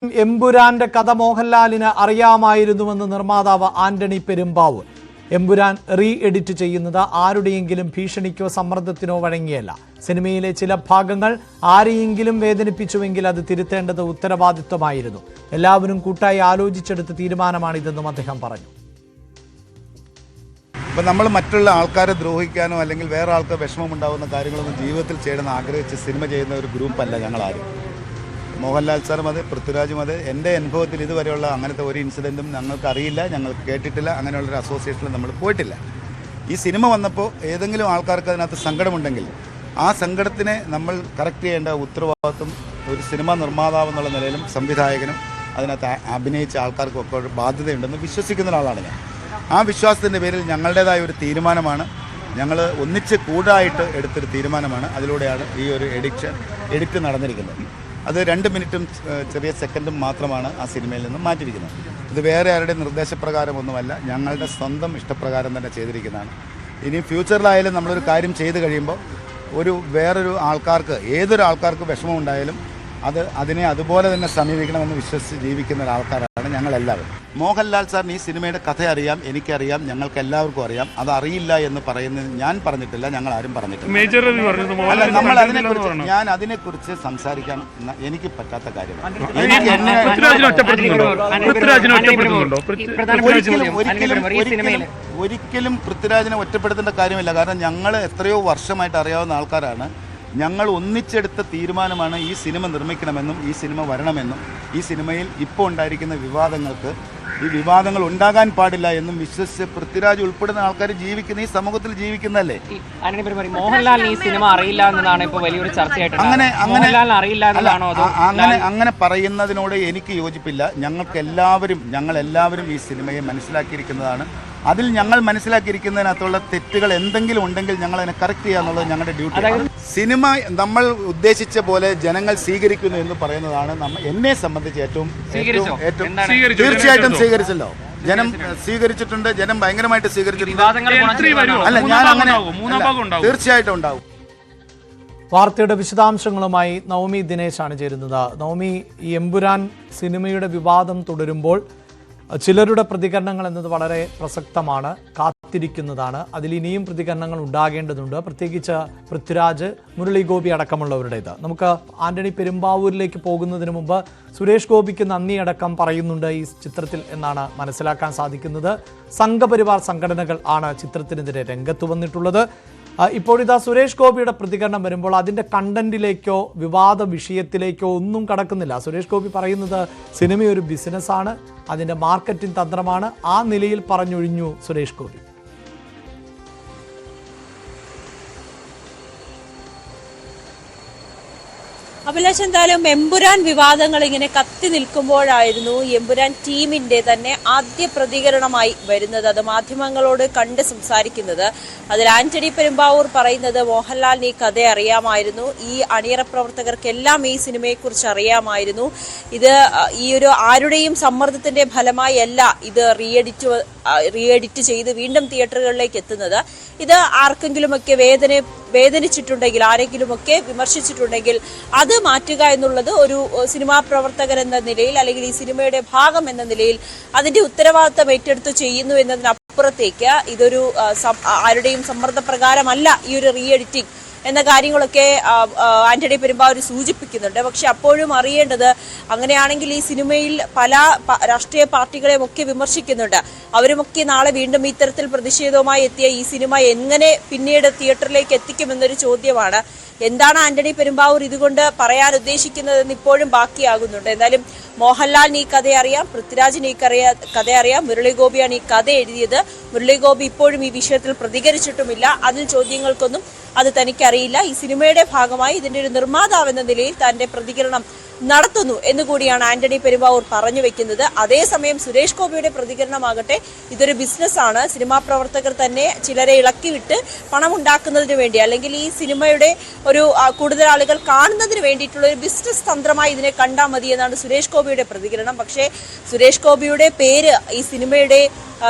എമ്പുരാന്റെ കഥ മോഹൻലാലിന് അറിയാമായിരുന്നുവെന്ന് നിർമ്മാതാവ് ആന്റണി പെരുമ്പാവൂർ. എമ്പുരാൻ റീ എഡിറ്റ് ചെയ്യുന്നത് ആരുടെയെങ്കിലും ഭീഷണിക്കോ സമ്മർദ്ദത്തിനോ വഴങ്ങിയല്ല. സിനിമയിലെ ചില ഭാഗങ്ങൾ ആരെയെങ്കിലും വേദനിപ്പിച്ചുവെങ്കിൽ അത് തിരുത്തേണ്ടത് ഉത്തരവാദിത്വമായിരുന്നു. എല്ലാവരും കൂട്ടായി ആലോചിച്ചെടുത്ത തീരുമാനമാണിതെന്നും അദ്ദേഹം പറഞ്ഞു. ഇപ്പം നമ്മൾ മറ്റുള്ള ആൾക്കാരെ ദ്രോഹിക്കാനോ അല്ലെങ്കിൽ വേറെ ആൾക്ക് വിഷമമുണ്ടാകുന്ന കാര്യങ്ങളൊന്നും ജീവിതത്തിൽ ചെയ്യണമെന്ന് ആഗ്രഹിച്ച് സിനിമ ചെയ്യുന്ന ഒരു ഗ്രൂപ്പല്ല ഞങ്ങളാരും. മോഹൻലാൽ സാറും അതെ, പൃഥ്വിരാജും അതെ. എൻ്റെ അനുഭവത്തിൽ ഇതുവരെയുള്ള അങ്ങനത്തെ ഒരു ഇൻസിഡൻറ്റും ഞങ്ങൾക്ക് അറിയില്ല, ഞങ്ങൾ കേട്ടിട്ടില്ല. അങ്ങനെയുള്ളൊരു അസോസിയേഷനിൽ നമ്മൾ പോയിട്ടില്ല. ഈ സിനിമ വന്നപ്പോൾ ഏതെങ്കിലും ആൾക്കാർക്ക് അതിനകത്ത് സങ്കടമുണ്ടെങ്കിൽ ആ സങ്കടത്തിനെ നമ്മൾ കറക്റ്റ് ചെയ്യേണ്ട ഉത്തരവാദിത്വം ഒരു സിനിമാ നിർമ്മാതാവ് എന്നുള്ള നിലയിലും സംവിധായകനും അതിനകത്ത് അഭിനയിച്ച ആൾക്കാർക്കും ഒക്കെ ഒരു ബാധ്യതയുണ്ടെന്ന് വിശ്വസിക്കുന്ന ഒരാളാണ് ഞാൻ. ആ വിശ്വാസത്തിൻ്റെ പേരിൽ ഞങ്ങളുടേതായ ഒരു തീരുമാനമാണ്, ഞങ്ങൾ ഒന്നിച്ച് കൂടായിട്ട് എടുത്തൊരു തീരുമാനമാണ്. അതിലൂടെയാണ് ഈ ഒരു എഡിറ്റ് നടന്നിരിക്കുന്നത്. അത് 2 മിനിറ്റും ചെറിയ സെക്കൻഡും മാത്രമാണ് ആ സിനിമയിൽ നിന്നും മാറ്റിയിരിക്കുന്നത്. ഇത് വേറെ ആരുടെ നിർദ്ദേശപ്രകാരമൊന്നുമല്ല, ഞങ്ങളുടെ സ്വന്തം ഇഷ്ടപ്രകാരം തന്നെ ചെയ്തിരിക്കുന്നതാണ്. ഇനി ഫ്യൂച്ചറിലായാലും നമ്മളൊരു കാര്യം ചെയ്ത് കഴിയുമ്പോൾ വേറൊരു ആൾക്കാർക്ക്, ഏതൊരു ആൾക്കാർക്ക് വിഷമമുണ്ടായാലും അതിനെ അതുപോലെ തന്നെ സമീപിക്കണമെന്ന് വിശ്വസിച്ച് ജീവിക്കുന്ന ഒരാൾക്കാരാണ് ഞങ്ങളെല്ലാവരും. മോഹൻലാൽ സാറിന് ഈ സിനിമയുടെ കഥ അറിയാം, എനിക്കറിയാം, ഞങ്ങൾക്ക് എല്ലാവർക്കും അറിയാം. അത് അറിയില്ല എന്ന് പറയുന്നത് ഞാൻ പറഞ്ഞിട്ടില്ല, ഞങ്ങൾ ആരും പറഞ്ഞിട്ടില്ല. അല്ല, നമ്മൾ ഞാൻ അതിനെക്കുറിച്ച് സംസാരിക്കാൻ എനിക്ക് പറ്റാത്ത കാര്യമാണ്. ഒരിക്കലും പൃഥ്വിരാജിനെ ഒറ്റപ്പെടുത്തേണ്ട കാര്യമില്ല. കാരണം ഞങ്ങൾ എത്രയോ വർഷമായിട്ട് അറിയാവുന്ന ആൾക്കാരാണ്. ഞങ്ങൾ ഒന്നിച്ചെടുത്ത തീരുമാനമാണ് ഈ സിനിമ നിർമ്മിക്കണമെന്നും ഈ സിനിമ വരണമെന്നും ഈ സിനിമയിൽ ഇപ്പോൾ ഉണ്ടായിരിക്കുന്ന ഈ വിവാദങ്ങൾ ഉണ്ടാകാൻ പാടില്ല എന്നും വിശ്വസിച്ച് പൃഥ്വിരാജ് ഉൾപ്പെടുന്ന ആൾക്കാർ ജീവിക്കുന്ന ഈ സമൂഹത്തിൽ ജീവിക്കുന്നതല്ലേ. മോഹൻലാലിന് ഈ സിനിമ അറിയില്ല എന്നതാണ് ഇപ്പോൾ വലിയൊരു ചർച്ചയായിട്ട്. അങ്ങനെ പറയുന്നതിനോട് എനിക്ക് യോജിപ്പില്ല. ഞങ്ങളെല്ലാവരും ഈ സിനിമയെ മനസ്സിലാക്കിയിരിക്കുന്നതാണ്. അതിൽ ഞങ്ങൾ മനസ്സിലാക്കിയിരിക്കുന്നതിനകത്തുള്ള തെറ്റുകൾ എന്തെങ്കിലും ഉണ്ടെങ്കിൽ ഞങ്ങൾ അതിനെ കറക്റ്റ് ചെയ്യുക എന്നുള്ളത് ഞങ്ങളുടെ ഡ്യൂട്ടിയാണ്. സിനിമ നമ്മൾ ഉദ്ദേശിച്ച പോലെ ജനങ്ങൾ സ്വീകരിക്കുന്നു എന്ന് പറയുന്നതാണ് എന്നെ സംബന്ധിച്ച് ഏറ്റവും തീർച്ചയായിട്ടും സ്വീകരിച്ചല്ലോ. ജനം സ്വീകരിച്ചിട്ടുണ്ട്, ജനം ഭയങ്കരമായിട്ട് സ്വീകരിച്ചിട്ടുണ്ട്. അല്ല, ഞാൻ അങ്ങനെ തീർച്ചയായിട്ടും ഉണ്ടാവും. വാർത്തയുടെ വിശദാംശങ്ങളുമായി നവമി ദിനേശാണ് ചേരുന്നത്. നവമി, ഈ എമ്പുരാൻ സിനിമയുടെ വിവാദം തുടരുമ്പോൾ ചിലരുടെ പ്രതികരണങ്ങൾ എന്നത് വളരെ പ്രസക്തമാണ്, കാത്തിരിക്കുന്നതാണ്. അതിൽ ഇനിയും പ്രതികരണങ്ങൾ ഉണ്ടാകേണ്ടതുണ്ട്, പ്രത്യേകിച്ച് പൃഥ്വിരാജ്, മുരളി ഗോപി അടക്കമുള്ളവരുടേത്. നമുക്ക് ആന്റണി പെരുമ്പാവൂരിലേക്ക് പോകുന്നതിന് മുമ്പ് സുരേഷ് ഗോപിക്ക് നന്ദി അടക്കം പറയുന്നുണ്ട് ഈ ചിത്രത്തിൽ എന്നാണ് മനസ്സിലാക്കാൻ സാധിക്കുന്നത്. സംഘപരിവാർ സംഘടനകൾ ആണ് ചിത്രത്തിനെതിരെ രംഗത്ത് വന്നിട്ടുള്ളത്. ഇപ്പോഴിതാ സുരേഷ് ഗോപിയുടെ പ്രതികരണം വരുമ്പോൾ അതിൻ്റെ കണ്ടന്റിലേക്കോ വിവാദ വിഷയത്തിലേക്കോ ഒന്നും കടക്കുന്നില്ല. സുരേഷ് ഗോപി പറയുന്നത് സിനിമയൊരു ബിസിനസ്സാണ്, അതിൻ്റെ മാർക്കറ്റിംഗ് തന്ത്രമാണ്. ആ നിലയിൽ പറഞ്ഞൊഴിഞ്ഞു സുരേഷ് ഗോപി. അഭിലാഷ്, എന്തായാലും എമ്പുരാൻ വിവാദങ്ങൾ ഇങ്ങനെ കത്തി നിൽക്കുമ്പോഴായിരുന്നു എമ്പുരാൻ ടീമിന്റെ തന്നെ ആദ്യ പ്രതികരണമായി വരുന്നത്. അത് മാധ്യമങ്ങളോട് കണ്ട് സംസാരിക്കുന്നത്. അതിൽ ആന്റണി പെരുമ്പാവൂർ പറയുന്നത് മോഹൻലാലിന് ഈ കഥ അറിയാമായിരുന്നു, ഈ അണിയറ പ്രവർത്തകർക്കെല്ലാം ഈ സിനിമയെക്കുറിച്ച് അറിയാമായിരുന്നു. ഇത് ഈ ഒരു ആരുടെയും സമ്മർദ്ദത്തിന്റെ ഫലമായി അല്ല ഇത് റീ എഡിറ്റ് ചെയ്ത് വീണ്ടും തിയേറ്ററുകളിലേക്ക് എത്തുന്നത്. ഇത് ആർക്കെങ്കിലുമൊക്കെ വേദനിച്ചിട്ടുണ്ടെങ്കിൽ, ആരെങ്കിലുമൊക്കെ വിമർശിച്ചിട്ടുണ്ടെങ്കിൽ അത് മാറ്റുക എന്നുള്ളത് ഒരു സിനിമാ പ്രവർത്തകൻ എന്ന നിലയിൽ, അല്ലെങ്കിൽ ഈ സിനിമയുടെ ഭാഗം എന്ന നിലയിൽ അതിന്റെ ഉത്തരവാദിത്തം ഏറ്റെടുത്ത് ചെയ്യുന്നു എന്നതിനപ്പുറത്തേക്ക് ഇതൊരു ആരുടെയും സമ്മർദ്ദപ്രകാരമല്ല ഈ ഒരു റീ എഡിറ്റിംഗ് എന്ന കാര്യങ്ങളൊക്കെ ആന്റണി പെരുമ്പാവൂർ സൂചിപ്പിക്കുന്നുണ്ട്. പക്ഷെ അപ്പോഴും അറിയേണ്ടത്, അങ്ങനെയാണെങ്കിൽ ഈ സിനിമയിൽ പല രാഷ്ട്രീയ പാർട്ടികളെയും ഒക്കെ വിമർശിക്കുന്നുണ്ട്. അവരുമൊക്കെ നാളെ വീണ്ടും ഇത്തരത്തിൽ പ്രതിഷേധവുമായി എത്തിയ ഈ സിനിമ എങ്ങനെ പിന്നീട് തിയേറ്ററിലേക്ക് എത്തിക്കുമെന്നൊരു ചോദ്യമാണ്. എന്താണ് ആന്റണി പെരുമ്പാവൂർ ഇതുകൊണ്ട് പറയാൻ ഉദ്ദേശിക്കുന്നതെന്ന് ഇപ്പോഴും ബാക്കിയാകുന്നുണ്ട്. എന്തായാലും മോഹൻലാലിന് ഈ കഥ അറിയാം, പൃഥ്വിരാജിന് ഈ കഥ അറിയാം, മുരളി ഗോപിയാണ് ഈ കഥ എഴുതിയത്. മുരളി ഗോപി ഇപ്പോഴും ഈ വിഷയത്തിൽ പ്രതികരിച്ചിട്ടുമില്ല. അതിൽ ചോദ്യങ്ങൾക്കൊന്നും അത് തനിക്കറിയില്ല. ഈ സിനിമയുടെ ഭാഗമായി ഇതിന്റെ ഒരു നിർമ്മാതാവ് എന്ന നിലയിൽ തന്റെ പ്രതികരണം നടത്തുന്നു എന്നുകൂടിയാണ് ആന്റണി പെരുമ്പാവൂർ പറഞ്ഞു വെക്കുന്നത്. അതേസമയം സുരേഷ് ഗോപിയുടെ പ്രതികരണമാകട്ടെ, ഇതൊരു ബിസിനസ്സാണ്, സിനിമാ പ്രവർത്തകർ തന്നെ ചിലരെ ഇളക്കിവിട്ട് പണമുണ്ടാക്കുന്നതിന് വേണ്ടി, അല്ലെങ്കിൽ ഈ സിനിമയുടെ ഒരു കൂടുതൽ ആളുകൾ കാണുന്നതിന് വേണ്ടിയിട്ടുള്ള ഒരു ബിസിനസ് തന്ത്രമായി ഇതിനെ കണ്ടാൽ മതി എന്നാണ് സുരേഷ് ഗോപിയുടെ പ്രതികരണം. പക്ഷേ സുരേഷ് ഗോപിയുടെ പേര് ഈ സിനിമയുടെ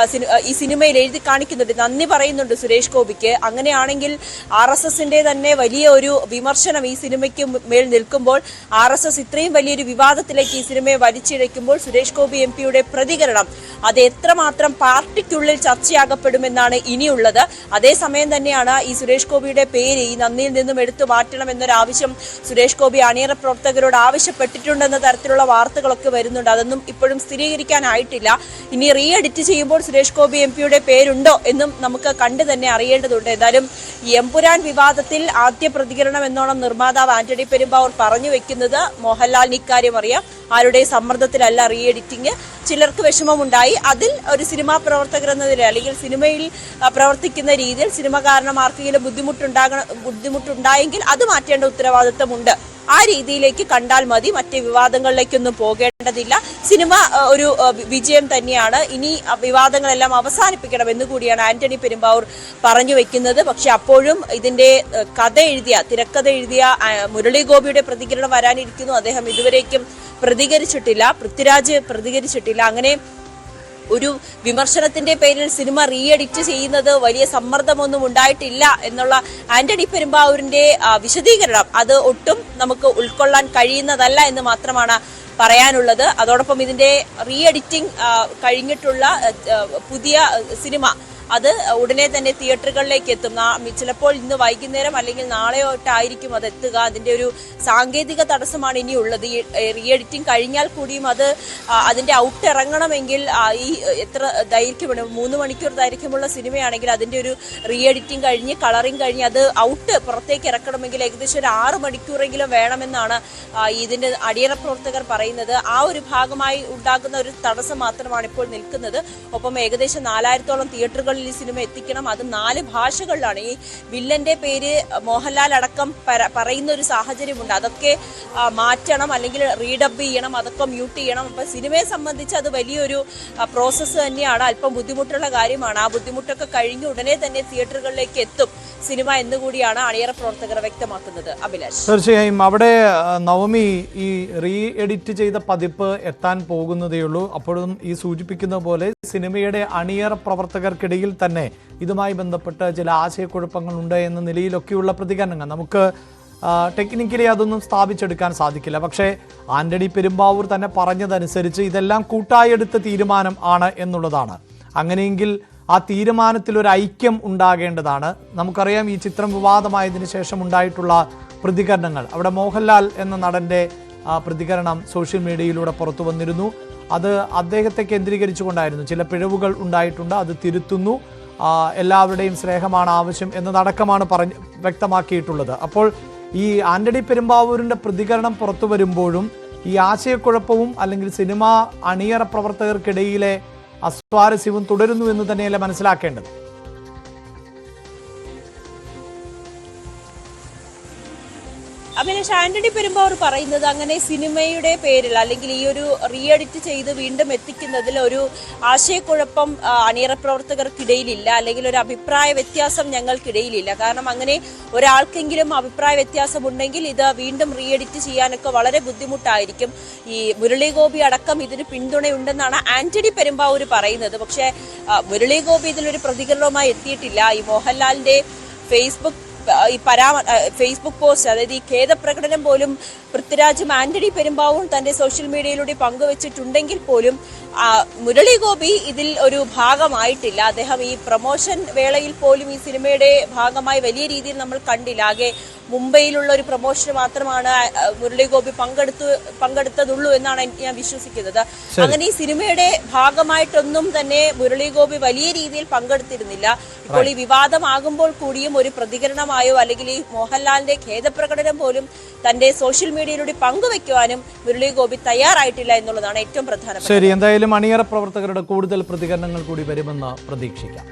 ഈ സിനിമയിൽ എഴുതി കാണിക്കുന്നുണ്ട്, നന്ദി പറയുന്നുണ്ട് സുരേഷ് ഗോപിക്ക്. അങ്ങനെയാണെങ്കിൽ RSSന്റെ തന്നെ വലിയ ഒരു വിമർശനം ഈ സിനിമയ്ക്ക് മേൽ നിൽക്കുമ്പോൾ, RSS ഇത്രയും വലിയൊരു വിവാദത്തിലേക്ക് ഈ സിനിമയെ വലിച്ചിഴയ്ക്കുമ്പോൾ സുരേഷ് ഗോപി MP-യുടെ പ്രതികരണം അത് എത്രമാത്രം പാർട്ടിക്കുള്ളിൽ ചർച്ചയാകപ്പെടുമെന്നാണ് ഇനിയുള്ളത്. അതേസമയം തന്നെയാണ് ഈ സുരേഷ് ഗോപിയുടെ പേര് ഈ നന്ദിയിൽ നിന്നും എടുത്തു മാറ്റണം എന്നൊരാവശ്യം സുരേഷ് ഗോപി അണിയറ പ്രവർത്തകരോട് ആവശ്യപ്പെട്ടിട്ടുണ്ടെന്ന തരത്തിലുള്ള വാർത്തകളൊക്കെ വരുന്നുണ്ട്. അതൊന്നും ഇപ്പോഴും സ്ഥിരീകരിക്കാനായിട്ടില്ല. ഇനി റീ എഡിറ്റ് ചെയ്യുമ്പോൾ സുരേഷ് ഗോപി MP-യുടെ പേരുണ്ടോ എന്നും നമുക്ക് കണ്ടു തന്നെ അറിയേണ്ടതുണ്ട്. എന്തായാലും ഈ എമ്പുരാൻ വിവാദത്തിൽ ആദ്യ പ്രതികരണം എന്നോണം നിർമ്മാതാവ് ആന്റണി പെരുമ്പാവൂർ പറഞ്ഞു വെക്കുന്നത് മോഹൻലാലിന് ഇക്കാര്യം അറിയാം, ആരുടെ സമ്മർദ്ദത്തിലല്ല റീ എഡിറ്റിംഗ്. ചിലർക്ക് വിഷമമുണ്ടായി, അതിൽ ഒരു സിനിമാ പ്രവർത്തകർ എന്ന നിലയിൽ അല്ലെങ്കിൽ സിനിമയിൽ പ്രവർത്തിക്കുന്ന രീതിയിൽ സിനിമ കാരണം ആർക്കെങ്കിലും ബുദ്ധിമുട്ടുണ്ടായെങ്കിൽ അത് മാറ്റേണ്ട ഉത്തരവാദിത്തമുണ്ട്. ആ രീതിയിലേക്ക് കണ്ടാൽ മതി, മറ്റ് വിവാദങ്ങളിലേക്കൊന്നും പോകേണ്ടതില്ല. സിനിമ ഒരു വിജയം തന്നെയാണ്, ഇനി വിവാദങ്ങളെല്ലാം അവസാനിപ്പിക്കണം എന്നുകൂടിയാണ് ആന്റണി പെരുമ്പാവൂർ പറഞ്ഞു വെക്കുന്നത്. പക്ഷെ അപ്പോഴും ഇതിന്റെ തിരക്കഥ എഴുതിയ മുരളി ഗോപിയുടെ പ്രതികരണം വരാനിരിക്കുന്നു. അദ്ദേഹം ഇതുവരേക്കും പ്രതികരിച്ചിട്ടില്ല, പൃഥ്വിരാജ് പ്രതികരിച്ചിട്ടില്ല. അങ്ങനെ ഒരു വിമർശനത്തിന്റെ പേരിൽ സിനിമ റീ എഡിറ്റ് ചെയ്യുന്നത് വലിയ സമ്മർദ്ദമൊന്നും ഉണ്ടായിട്ടില്ല എന്നുള്ള ആന്റണി പെരുമ്പാവൂരിന്റെ വിശദീകരണം അത് ഒട്ടും നമുക്ക് ഉൾക്കൊള്ളാൻ കഴിയുന്നതല്ല എന്ന് മാത്രമാണ് പറയാനുള്ളത്. അതോടൊപ്പം ഇതിന്റെ റീ എഡിറ്റിംഗ് കഴിഞ്ഞിട്ടുള്ള പുതിയ സിനിമ അത് ഉടനെ തന്നെ തിയേറ്ററുകളിലേക്ക് എത്തും. ചിലപ്പോൾ ഇന്ന് വൈകുന്നേരം അല്ലെങ്കിൽ നാളെയോട്ടായിരിക്കും അത് എത്തുക. അതിന്റെ ഒരു സാങ്കേതിക തടസ്സമാണ് ഇനിയുള്ളത്. ഈ റീ എഡിറ്റിംഗ് കഴിഞ്ഞാൽ കൂടിയും അതിന്റെ ഔട്ട് ഇറങ്ങണമെങ്കിൽ ഈ എത്ര ദൈർഘ്യമാണ്, 3 മണിക്കൂർ ദൈർഘ്യമുള്ള സിനിമയാണെങ്കിൽ അതിന്റെ ഒരു റീ എഡിറ്റിംഗ് കഴിഞ്ഞ് കളറിംഗ് കഴിഞ്ഞ് അത് ഔട്ട് പുറത്തേക്ക് ഇറക്കണമെങ്കിൽ ഏകദേശം ഒരു 6 മണിക്കൂറെങ്കിലും വേണമെന്നാണ് ഇതിന്റെ അടിയറ പ്രവർത്തകർ പറയുന്നത്. ആ ഒരു ഭാഗമായി ഉണ്ടാകുന്ന ഒരു തടസ്സം മാത്രമാണ് ഇപ്പോൾ നിൽക്കുന്നത്. ഒപ്പം ഏകദേശം 4000-ഓളം തിയേറ്ററുകളിൽ ഈ സിനിമ എത്തിക്കണം, അത് 4 ഭാഷകളിലാണ്. ഈ വില്ലന്റെ പേര് മോഹൻലാൽ അടക്കം പറയുന്ന ഒരു സാഹചര്യമുണ്ട്. അതൊക്കെ മാറ്റണം, അല്ലെങ്കിൽ റീഡബ് ചെയ്യണം, അതൊക്കെ മ്യൂട്ട് ചെയ്യണം. അപ്പൊ സിനിമയെ സംബന്ധിച്ച് അത് വലിയൊരു പ്രോസസ്സ് തന്നെയാണ്, അല്പം ബുദ്ധിമുട്ടുള്ള കാര്യമാണ്. ആ ബുദ്ധിമുട്ടൊക്കെ കഴിഞ്ഞ് ഉടനെ തന്നെ തിയേറ്ററുകളിലേക്ക് എത്തും സിനിമ എന്നുകൂടിയാണ് അണിയറ പ്രവർത്തകർ വ്യക്തമാക്കുന്നത്. അഭിലാഷ്, തീർച്ചയായും അവിടെ നവമി ഈ റീ എഡിറ്റ് ചെയ്ത പതിപ്പ് എത്താൻ പോകുന്നതേയുള്ളൂ. അപ്പോഴും ഈ സൂചിപ്പിക്കുന്ന പോലെ സിനിമയുടെ അണിയറ പ്രവർത്തകർക്കിടയിൽ തന്നെ ഇതുമായി ബന്ധപ്പെട്ട് ചില ആശയക്കുഴപ്പങ്ങളുണ്ട് എന്ന നിലയിലൊക്കെയുള്ള പ്രതികരണങ്ങൾ നമുക്ക് ടെക്നിക്കലി അതൊന്നും സ്ഥാപിച്ചെടുക്കാൻ സാധിക്കില്ല. പക്ഷേ ആന്റണി പെരുമ്പാവൂർ തന്നെ പറഞ്ഞതനുസരിച്ച് ഇതെല്ലാം കൂട്ടായെടുത്ത തീരുമാനം ആണ് എന്നുള്ളതാണ്. അങ്ങനെയെങ്കിൽ ആ തീരുമാനത്തിൽ ഒരു ഐക്യം ഉണ്ടാകേണ്ടതാണ്. നമുക്കറിയാം ഈ ചിത്രം വിവാദമായതിനു ശേഷം ഉണ്ടായിട്ടുള്ള പ്രതികരണങ്ങൾ, അവിടെ മോഹൻലാൽ എന്ന നടൻ്റെ പ്രതികരണം സോഷ്യൽ മീഡിയയിലൂടെ പുറത്തു വന്നിരുന്നു. അത് അദ്ദേഹത്തെ കേന്ദ്രീകരിച്ചുകൊണ്ടായിരുന്നു. ചില പിഴവുകൾ ഉണ്ടായിട്ടുണ്ട്, അത് തിരുത്തുന്നു, എല്ലാവരുടെയും സ്നേഹമാണ് ആവശ്യം എന്നതടക്കമാണ് വ്യക്തമാക്കിയിട്ടുള്ളത്. അപ്പോൾ ഈ ആന്റണി പെരുമ്പാവൂരിൻ്റെ പ്രതികരണം പുറത്തു വരുമ്പോഴും ഈ ആശയക്കുഴപ്പവും അല്ലെങ്കിൽ സിനിമ അണിയറ പ്രവർത്തകർക്കിടയിലെ അസ്വാരസ്യവും തുടരുന്നു എന്ന് തന്നെയല്ലേ മനസ്സിലാക്കേണ്ടത്? അഭിലാഷ്, ആന്റണി പെരുമ്പാവൂർ പറയുന്നത് അങ്ങനെ സിനിമയുടെ പേരിൽ അല്ലെങ്കിൽ ഈ ഒരു റീ എഡിറ്റ് ചെയ്ത് വീണ്ടും എത്തിക്കുന്നതിൽ ഒരു ആശയക്കുഴപ്പം അണിയറ പ്രവർത്തകർക്കിടയിലില്ല, അല്ലെങ്കിൽ ഒരു അഭിപ്രായ വ്യത്യാസം ഞങ്ങൾക്കിടയിലില്ല. കാരണം അങ്ങനെ ഒരാൾക്കെങ്കിലും അഭിപ്രായ വ്യത്യാസം ഉണ്ടെങ്കിൽ ഇത് വീണ്ടും റീ എഡിറ്റ് ചെയ്യാനൊക്കെ വളരെ ബുദ്ധിമുട്ടായിരിക്കും. ഈ മുരളി ഗോപി അടക്കം ഇതിന് പിന്തുണയുണ്ടെന്നാണ് ആന്റണി പെരുമ്പാവൂർ പറയുന്നത്. പക്ഷേ മുരളി ഗോപി ഇതിലൊരു പ്രതികരണവുമായി എത്തിയിട്ടില്ല. ഈ മോഹൻലാലിന്റെ ഫേസ്ബുക്ക് പോസ്റ്റ്, അതായത് ഈ ഖേദപ്രകടനം പോലും പൃഥ്വിരാജും ആന്റണി പെരുമ്പാവൂരും തന്റെ സോഷ്യൽ മീഡിയയിലൂടെ പങ്കുവച്ചിട്ടുണ്ടെങ്കിൽ പോലും മുരളി ഗോപി ഇതിൽ ഒരു ഭാഗമായിട്ടില്ല. അദ്ദേഹം ഈ പ്രൊമോഷൻ വേളയിൽ പോലും ഈ സിനിമയുടെ ഭാഗമായി വലിയ രീതിയിൽ നമ്മൾ കണ്ടില്ല. ആകെ മുംബൈയിലുള്ള ഒരു പ്രൊമോഷന് മാത്രമാണ് മുരളി ഗോപി പങ്കെടുത്തതുള്ളൂ എന്നാണ് ഞാൻ വിശ്വസിക്കുന്നത്. അങ്ങനെ ഈ സിനിമയുടെ ഭാഗമായിട്ടൊന്നും തന്നെ മുരളി ഗോപി വലിയ രീതിയിൽ പങ്കെടുത്തിരുന്നില്ല. ഇപ്പോൾ ഈ വിവാദമാകുമ്പോൾ കൂടിയും ഒരു പ്രതികരണമായോ അല്ലെങ്കിൽ ഈ മോഹൻലാലിന്റെ ഖേദപ്രകടനം പോലും തന്റെ സോഷ്യൽ മീഡിയയിലൂടെ പങ്കുവെക്കുവാനും മുരളി ഗോപി തയ്യാറായിട്ടില്ല എന്നുള്ളതാണ് ഏറ്റവും പ്രധാനപ്പെട്ടത്. ശരി, എന്തായാലും അണിയറ പ്രവർത്തകരുടെ കൂടുതൽ പ്രതികരണങ്ങൾ കൂടി വരുമെന്ന് പ്രതീക്ഷിക്കാം.